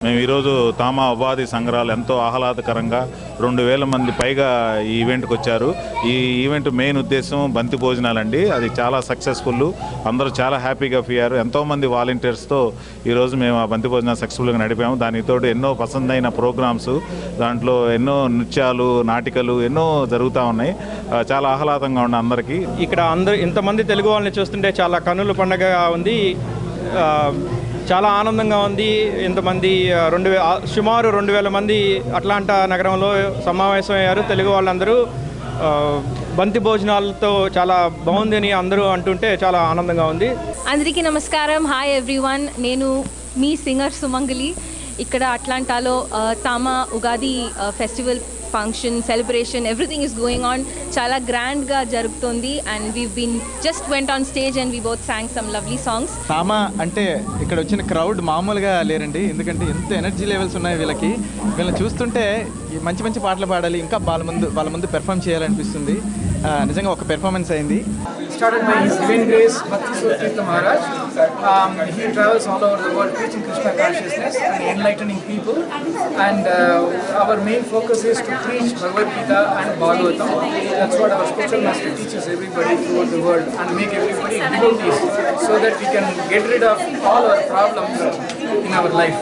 మేము ఈరోజు తామా ఉపాధి సంఘాలు ఎంతో ఆహ్లాదకరంగా 2000 మంది పైగా ఈ ఈవెంట్కి వచ్చారు. ఈ ఈవెంట్ మెయిన్ ఉద్దేశం బంతి భోజనాలండి. అది చాలా సక్సెస్ఫుల్, అందరూ చాలా హ్యాపీగా ఫీల్ అయ్యారు. ఎంతోమంది వాలంటీర్స్తో ఈరోజు మేము ఆ బంతి భోజనాలు సక్సెస్ఫుల్గా నడిపాము. దానితో ఎన్నో పసందైన ప్రోగ్రామ్స్, దాంట్లో ఎన్నో నృత్యాలు, నాటికలు ఎన్నో జరుగుతూ ఉన్నాయి. చాలా ఆహ్లాదంగా ఉన్నాయి అందరికీ. ఇక్కడ అందరూ ఇంతమంది తెలుగు వాళ్ళని చూస్తుంటే చాలా కన్నుల పండుగగా ఉంది, చాలా ఆనందంగా ఉంది. ఇంతమంది సుమారు 2000 మంది అట్లాంటా నగరంలో సమావేశం అయ్యారు. తెలుగు వాళ్ళందరూ బంతి భోజనాలతో చాలా బాగుంది అని అందరూ అంటుంటే చాలా ఆనందంగా ఉంది. అందరికీ నమస్కారం. హాయ్ ఎవ్రీవన్, నేను మీ సింగర్ సుమంగలి. ఇక్కడ అట్లాంటాలో TAMA Ugadi festival function, celebration, everything is going on. చాలా గ్రాండ్గా జరుగుతుంది. And we been just went on stage and we both sang some lovely songs. TAMA అంటే ఇక్కడ వచ్చిన క్రౌడ్ మామూలుగా లేరండి. ఎందుకంటే ఎంత ఎనర్జీ లెవెల్స్ ఉన్నాయి వీళ్ళకి. వీళ్ళని చూస్తుంటే మంచి మంచి పాటలు పాడాలి, ఇంకా వాళ్ళ ముందు పెర్ఫామ్ చేయాలనిపిస్తుంది. నిజంగా ఒక పెర్ఫార్మెన్స్ అయింది. Started by His Divine Grace Bhakti Surtirtha Maharaj. He travels all over the world preaching Krishna consciousness and enlightening people. And our main focus is to preach Bhagavad Gita and Bhagavatam. That's what our spiritual master teaches everybody throughout the world and make everybody devotees so that we can get rid of all our problems in our life.